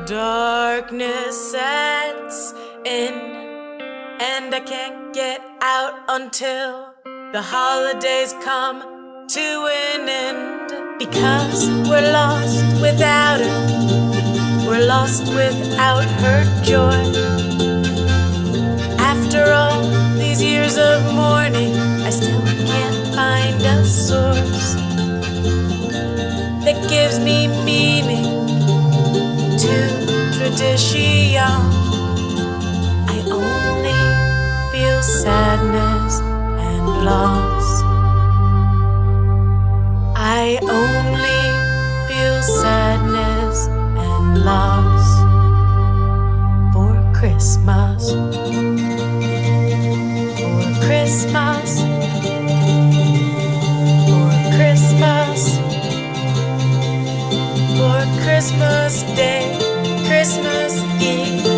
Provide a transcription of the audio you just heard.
Darkness sets in, and I can't get out until the holidays come to an end. Because we're lost without her, we're lost without her joy. After all these years of mourning, I still can't find a source that gives me meaning to tradition. I only feel sadness and loss. I only feel sadness and loss for Christmas. For Christmas. For Christmas. For Christmas Day, Christmas Eve.